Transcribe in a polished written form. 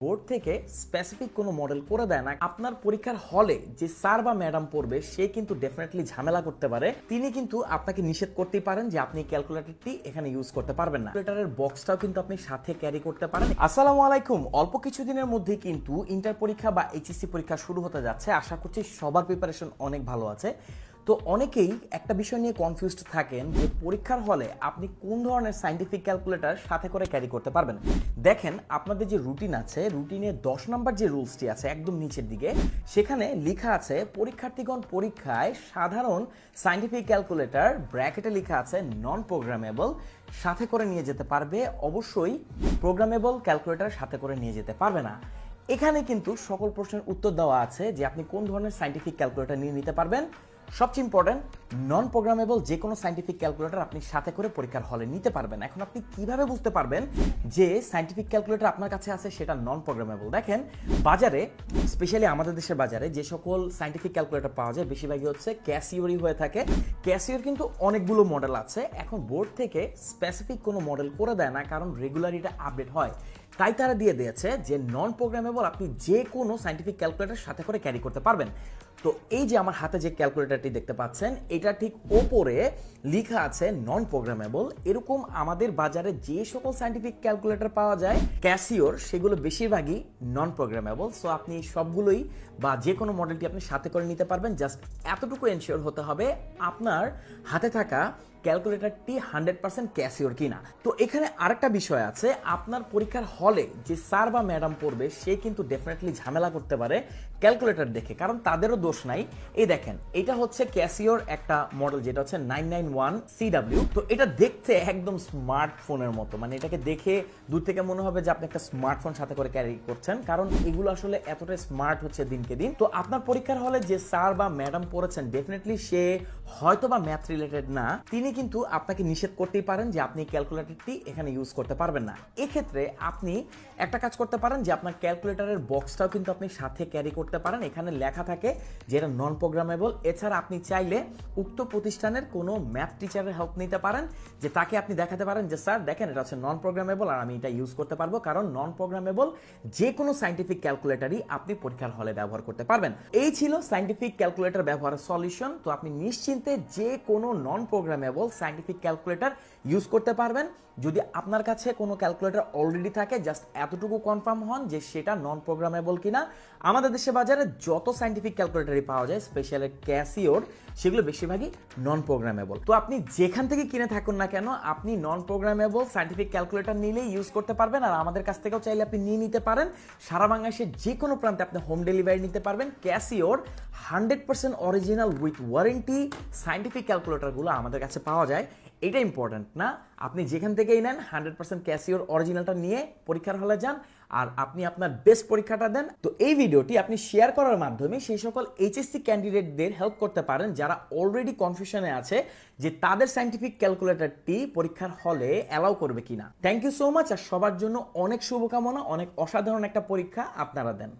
Board থেকে specific কোনো model করে দেয় না। আপনার পরীক্ষার হলে যে স্যার বা ম্যাডাম পড়বে সে কিন্তু ডেফিনেটলি ঝামেলা করতে পারে। তিনি কিন্তু আপনাকে নিষেধ করতেই পারেন যে আপনি ক্যালকুলেটরটি এখানে ইউজ করতে পারবেন না। ক্যালকুলেটরের বক্সটাও কিন্তু আপনি সাথে ক্যারি করতে পারেন। আসসালামু আলাইকুম। অল্প কিছুদিনের মধ্যেই কিন্তু ইন্টার পরীক্ষা বা এইচএসসি পরীক্ষা শুরু হতে যাচ্ছে। আশা করছি সবার প্রিপারেশন অনেক ভালো আছে। তো অনেকেই একটা বিষয় নিয়ে কনফিউজড থাকেন যে পরীক্ষার হলে আপনি কোন ধরনের সায়েন্টিফিক ক্যালকুলেটর সাথে করে ক্যারি করতে পারবেন। দেখেন, আপনাদের যে রুটিন আছে, রুটিনে 10 নম্বর যে রুলসটি আছে একদম নিচের দিকে, সেখানে লেখা আছে পরীক্ষার্থীগণ পরীক্ষায় সাধারণ সায়েন্টিফিক ক্যালকুলেটর ব্র্যাকেটে লেখা আছে নন প্রোগ্রামেবল সাথে করে নিয়ে যেতে পারবে। অবশ্যই প্রোগ্রামেবল ক্যালকুলেটর সাথে করে নিয়ে যেতে পারবে না। এখানে কিন্তু সকল প্রশ্নের উত্তর দেওয়া আছে যে আপনি কোন ধরনের সায়েন্টিফিক ক্যালকুলেটর নিয়ে নিতে পারবেন। সবচেয়ে ইম্পর্টেন্ট, নন প্রোগ্রামেবল যে কোনো সায়েন্টিফিক ক্যালকুলেটর আপনি সাথে করে পরীক্ষার হলে নিতে পারবেন। এখন আপনি কিভাবে বুঝতে পারবেন যে সায়েন্টিফিক ক্যালকুলেটর আপনার কাছে আছে সেটা নন প্রোগ্রামেবল? দেখেন, বাজারে, স্পেশালি আমাদের দেশের বাজারে যে সকল সায়েন্টিফিক ক্যালকুলেটর পাওয়া যায় বেশিরভাগই হচ্ছে ক্যাসিওরই হয়ে থাকে। ক্যাসিওর কিন্তু অনেকগুলো মডেল আছে। এখন বোর্ড থেকে স্পেসিফিক কোনো মডেল করে দেয় না, কারণ রেগুলার এটা আপডেট হয়। তাই তারা দিয়ে দিয়েছে যে নন প্রোগ্রামেবল আপনি যে কোনো সায়েন্টিফিক ক্যালকুলেটর সাথে করে ক্যারি করতে পারবেন। তো এই যে আমার হাতে যে ক্যালকুলেটরটি দেখতে পাচ্ছেন, এটা ঠিক ওপরে লেখা আছে নন প্রোগ্রামেবল। এরকম আমাদের বাজারে যে সকল সায়েন্টিফিক ক্যালকুলেটর পাওয়া যায় ক্যাসিওর, সেগুলো বেশিরভাগই নন প্রোগ্রামেবল। সো আপনি সবগুলোই বা যে কোনো মডেলটি আপনি সাথে করে নিতে পারবেন। জাস্ট এতটুকু এনশিওর হতে হবে আপনার হাতে থাকা ক্যালকুলেটরটি 100% ক্যাসিওর কিনা। তো এখানে আরেকটা বিষয় আছে, আপনার পরীক্ষার হলে যে স্যার বা ম্যাডাম পড়বে সে কিন্তু ডেফিনেটলি ঝামেলা করতে পারে ক্যালকুলেটর দেখে, কারণ তাদেরও দোষ নাই। এই দেখেন, এটা হচ্ছে ক্যাসিওর একটা মডেল যেটা হচ্ছে 991CW। তো এটা দেখতে একদম স্মার্টফোনের মতো, মানে এটাকে দেখে দূর থেকে মনে হবে যে আপনি একটা স্মার্টফোন সাথে করে ক্যারি করছেন, কারণ এগুলো আসলে এতটাই স্মার্ট হচ্ছে দিনকে দিন। তো আপনার পরীক্ষার হলে যে স্যার বা ম্যাডাম পড়েছেন ডেফিনেটলি সে হয়তো বা ম্যাথ রিলেটেড না, তিনি কিন্তু আপনাকে নিষেধ করতেই পারেন যে আপনি ক্যালকুলেটরটি এখানে ইউজ করতে পারবেন না। এক্ষেত্রে আপনি একটা কাজ করতে পারেন যে আপনার ক্যালকুলেটরের বক্সটাও কিন্তু আপনি সাথে ক্যারি করতে পারেন। এখানে লেখা থাকে যে এটা নন প্রোগ্রামেবল। এছাড়া আপনি চাইলে উক্ত প্রতিষ্ঠানের কোনো ম্যাথ টিচারের হেল্প নিতে পারেন, যে তাকে আপনি দেখাতে পারেন যে স্যার দেখেন এটা হচ্ছে নন প্রোগ্রামেবল আর আমি এটা ইউজ করতে পারবো, কারণ নন প্রোগ্রামেবল যে কোনো সায়েন্টিফিক ক্যালকুলেটরই আপনি পরীক্ষার হলে ব্যবহার করতে পারবেন। এই ছিল সায়েন্টিফিক ক্যালকুলেটর ব্যবহারের সলিউশন। তো আপনি নিশ্চিন্তে যে কোনো নন প্রোগ্রামেবল সায়েন্টিফিক ক্যালকুলেটর ইউজ করতে পারবেন। যদি আপনার কাছে কোনো ক্যালকুলেটর অলরেডি থাকে, জাস্ট এতটুকু কনফার্ম হন যে সেটা নন প্রোগ্রামেবল কিনা। আমাদের দেশে বাজারে যত সায়েন্টিফিক ক্যালকুলেটরই পাওয়া যায়, স্পেশালি ক্যাসিওর, সেগুলো বেশিরভাগই নন প্রোগ্রামেবল। তো আপনি যেখান থেকে কিনে থাকুন না কেন, আপনি নন প্রোগ্রামেবল সায়েন্টিফিক ক্যালকুলেটর নিলেই ইউজ করতে পারবেন। আর আমাদের কাছ থেকেও চাইলে আপনি নিয়ে নিতে পারেন। সারা বাংলাদেশের যে কোনো প্রান্তে আপনি হোম ডেলিভারি নিতে পারবেন। ক্যাসিওর 100% অরিজিনাল উইথ ওয়ারেন্টি সায়েন্টিফিক ক্যালকুলেটরগুলো আমাদের কাছে পাওয়া যায়। এটা ইম্পর্টেন্ট না, আপনি যেখান থেকেই নেন 100% ক্যাসিওর অরিজিনালটা নিয়ে পরীক্ষার হলে যান আর আপনি আপনার বেস্ট পরীক্ষাটা দেন। তো এই ভিডিওটি আপনি শেয়ার করার মাধ্যমে সেই সকল এইচএসসি ক্যান্ডিডেটদের হেল্প করতে পারেন যারা অলরেডি কনফিউশনে আছে যে তাদের সায়েন্টিফিক ক্যালকুলেটরটি পরীক্ষার হলে অ্যালাউ করবে কিনা। Thank you so much. আর সবার জন্য অনেক শুভকামনা, অনেক অসাধারণ একটা পরীক্ষা আপনারা দেন।